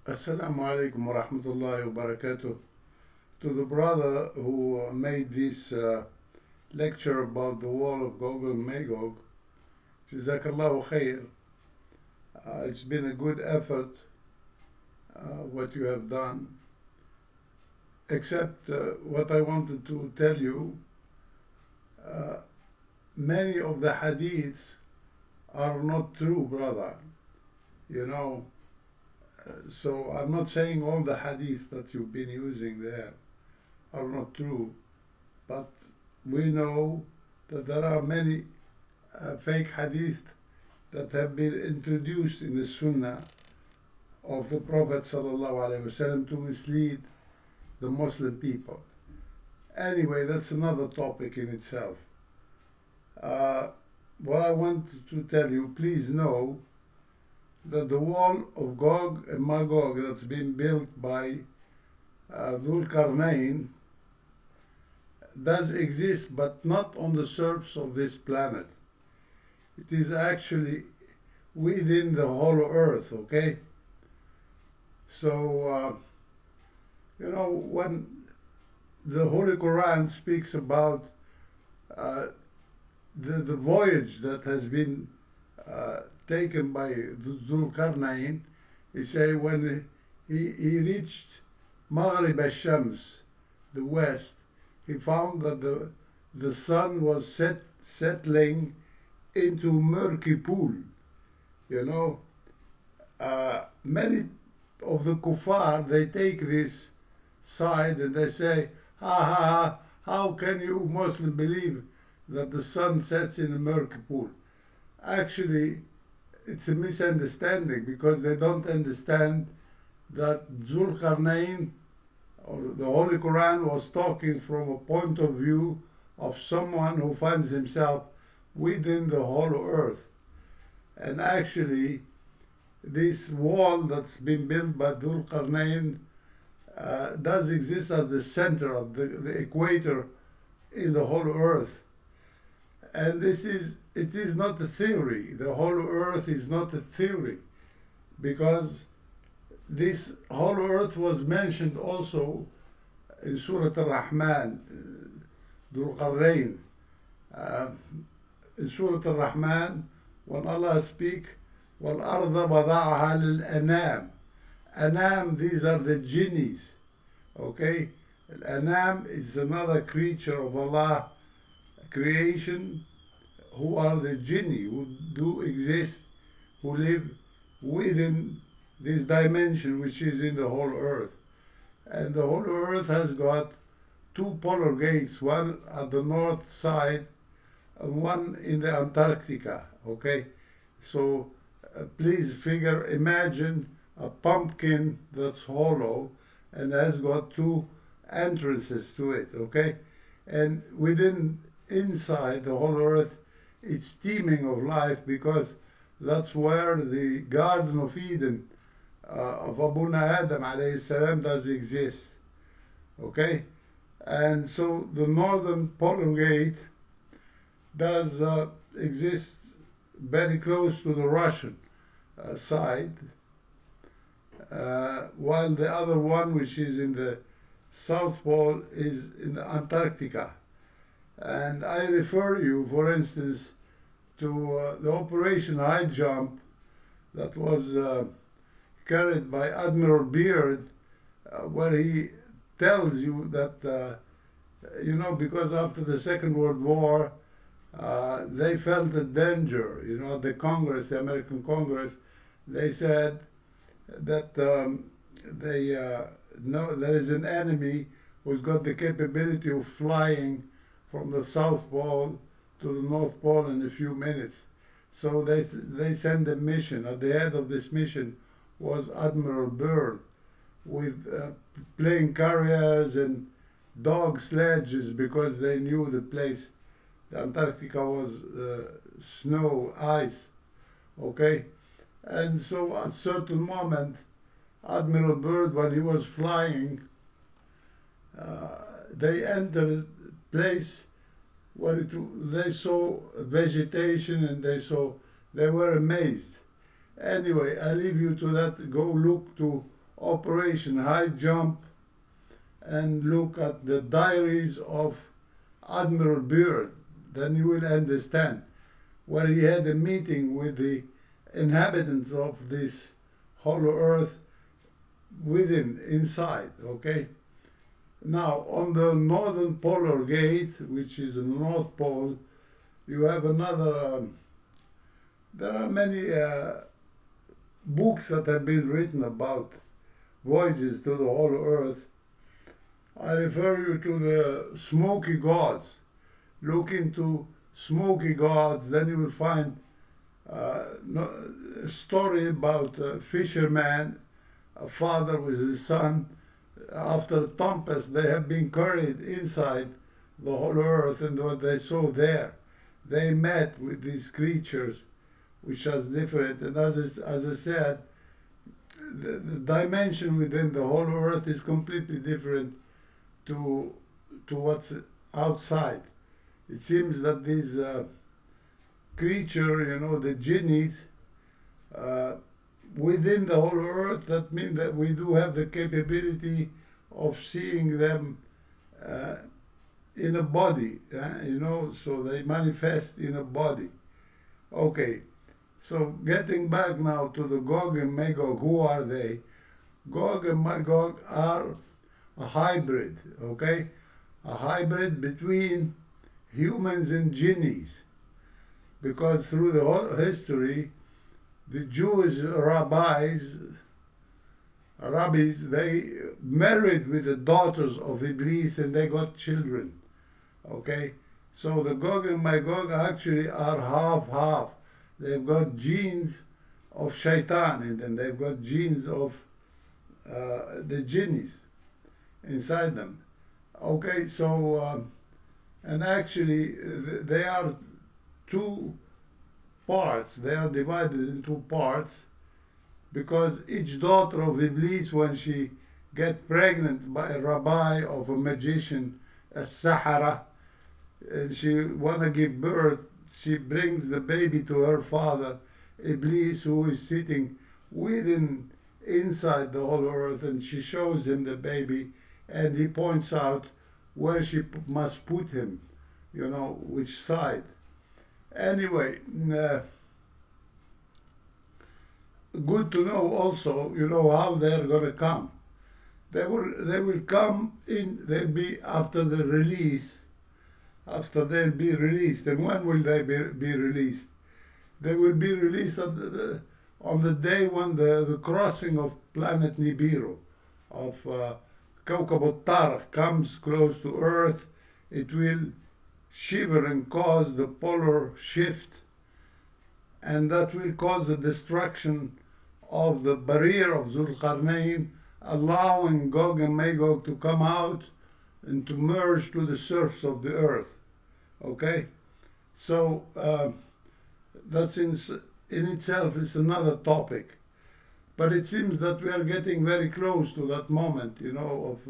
Assalamu alaikum wa rahmatullahi wa barakatuh. To the brother who made this lecture about the wall of Gog and Magog, Jazakallahu khair. It's been a good effort, what you have done. Except what I wanted to tell you, uh, many of the hadiths are not true, brother. You know, so I'm not saying all the hadiths that you've been using there are not true, but we know that there are many fake hadith that have been introduced in the Sunnah of the Prophet ﷺ to mislead the Muslim people. Anyway, that's another topic in itself. What I want to tell you, please know that the wall of Gog and Magog that's been built by Zul'Qaranain does exist, but not on the surface of this planet. It is actually within the hollow earth, okay? So, when the Holy Quran speaks about the voyage that has been taken by Zul'Qarnain, he say when he reached Maghrib al-Shams, the west, he found that the sun was settling into murky pool. Many of the kuffar, they take this side and they say, how can you Muslim believe that the sun sets in a murky pool? Actually, it's a misunderstanding because they don't understand that Zul'Qarnain or the Holy Quran was talking from a point of view of someone who finds himself within the hollow earth. And actually, this wall that's been built by Zul'Qarnain does exist at the center of the equator in the hollow earth. And it is not a theory. The hollow earth is not a theory, because this hollow earth was mentioned also in Surah Al-Rahman, Zul'Qarnain. In Surah Al-Rahman, when Allah speaks, وَالْأَرْضَ وَضَعَهَا لِلْأَنَامِ. Anam, these are the jinnis, okay? Anam is another creature of Allah creation, who are the jinni, who do exist, who live within this dimension which is in the whole earth. And the whole earth has got two polar gates, one at the north side and one in the Antarctica, okay? So please imagine a pumpkin that's hollow and has got two entrances to it, okay? And inside the whole earth, it's teeming of life, because that's where the Garden of Eden of Abuna Adam alayhi salam does exist, okay? And so the northern polar gate does exist very close to the Russian side, while the other one, which is in the South Pole, is in the Antarctica. And I refer you, for instance, to the Operation High Jump that was carried by Admiral Beard, where he tells you that, because after the Second World War, they felt a danger. The Congress, the American Congress, they said that they know there is an enemy who's got the capability of flying from the South Pole to the North Pole in a few minutes. So they sent a mission. At the head of this mission was Admiral Byrd, with plane carriers and dog sledges, because they knew the place. The Antarctica was snow, ice, okay? And so at a certain moment, Admiral Byrd, when he was flying, they entered a place where they saw vegetation, and they were amazed. Anyway, I leave you to that. Go look to Operation High Jump and look at the diaries of Admiral Byrd, then you will understand, where he had a meeting with the inhabitants of this hollow earth inside, okay? Now, on the northern polar gate, which is the North Pole, you have another, there are many books that have been written about voyages to the hollow earth. I refer you to the Smoky Gods. Look into Smoky Gods, then you will find a story about a fisherman, a father with his son. After a tempest, they have been carried inside the hollow earth, and what they saw there, they met with these creatures, which are different. And as I said, the dimension within the hollow earth is completely different to what's outside. It seems that these creature, the jinnis, within the whole earth, that means that we do have the capability of seeing them in a body, so they manifest in a body. Okay, so getting back now to the Gog and Magog, who are they? Gog and Magog are a hybrid, okay? A hybrid between humans and jinnis. Because through the whole history, the Jewish rabbis, they married with the daughters of Iblis and they got children, okay? So the Gog and Magog actually are half-half. They've got genes of shaitan in them. They've got genes of the jinnis inside them. Okay, so, and actually they are two parts. They are divided in two parts because each daughter of Iblis, when she gets pregnant by a rabbi of a magician, a Sahara, and she want to give birth, she brings the baby to her father, Iblis, who is sitting inside the whole earth, and she shows him the baby, and he points out where she must put him, which side. Anyway, good to know also, how they're going to come. They will come in, they'll be after the release, after they'll be released. And when will they be released? They will be released on the day when the crossing of planet Nibiru, of Kawkab al-Tarq, comes close to Earth. It will shiver and cause the polar shift, and that will cause the destruction of the barrier of Zul'Qaranain, allowing Gog and Magog to come out and to merge to the surface of the earth. Okay, so that's in itself is another topic, but it seems that we are getting very close to that moment, of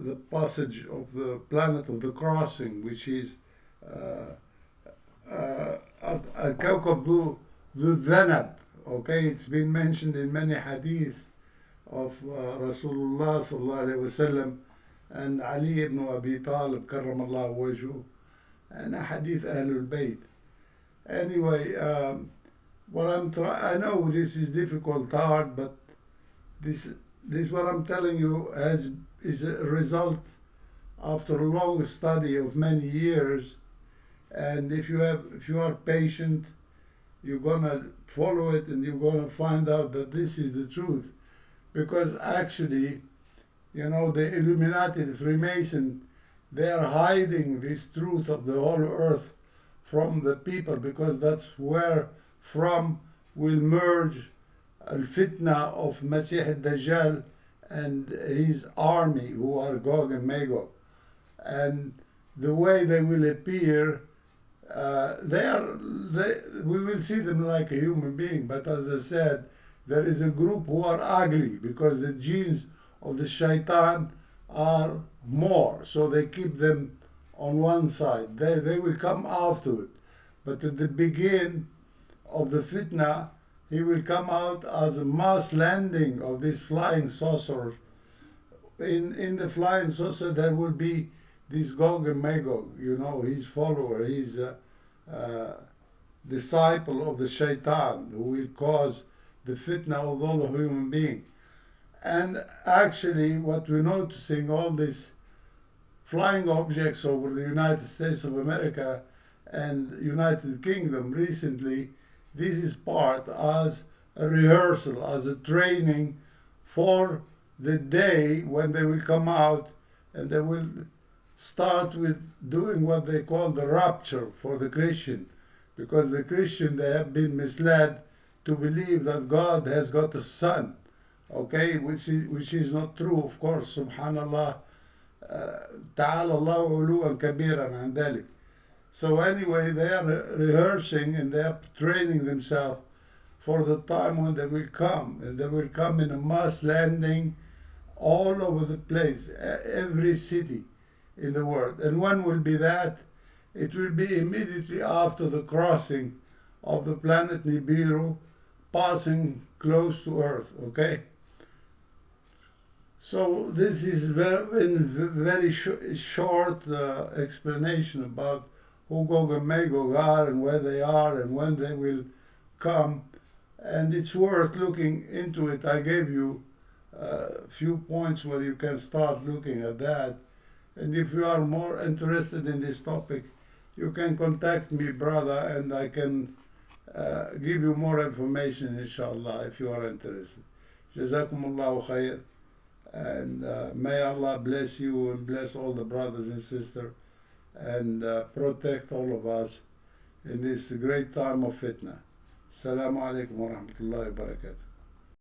the passage of the planet of the crossing, which is Kawkab Dhu Dhanab. Okay, it's been mentioned in many hadiths of Rasulullah sallallahu alaihi wasallam and Ali ibn Abi Talib karramallahu wajhu, and hadith Ahlul Bayt. Anyway, I know this is difficult, hard, but this what I'm telling you is a result after a long study of many years, and if you are patient, you're gonna follow it and you're gonna find out that this is the truth. Because actually, the Illuminati, the Freemason, they are hiding this truth of the whole earth from the people, because that's where from will merge al-fitna of Masih al-Dajjal and his army, who are Gog and Magog. And the way they will appear, we will see them like a human being, but as I said, there is a group who are ugly because the genes of the shaitan are more, so they keep them on one side. They will come after it, but at the beginning of the fitna, he will come out as a mass landing of this flying saucer. In the flying saucer there will be this Gog and Magog, you know, his follower, his disciple of the shaitan, who will cause the fitna of all of human beings. And actually what we're noticing, all these flying objects over the United States of America and United Kingdom recently, this is part as a rehearsal, as a training for the day when they will come out and they will start with doing what they call the rapture for the Christian, because the Christian, they have been misled to believe that God has got a son, okay, which is not true, of course. Subhanallah, ta'ala Allahu uluwan kabiran an dhalik. So anyway, they are rehearsing and they are training themselves for the time when they will come, and they will come in a mass landing all over the place, every city in the world. And when will be that? It will be immediately after the crossing of the planet Nibiru, passing close to Earth, okay? So this is very short explanation about who Gog and Magog are and where they are and when they will come. And it's worth looking into it. I gave you a few points where you can start looking at that. And if you are more interested in this topic, you can contact me, brother, and I can give you more information, inshallah, if you are interested. Jazakumullahu khair. And may Allah bless you and bless all the brothers and sisters and protect all of us in this great time of fitna. Assalamu alaikum wa rahmatullahi wa barakatuh.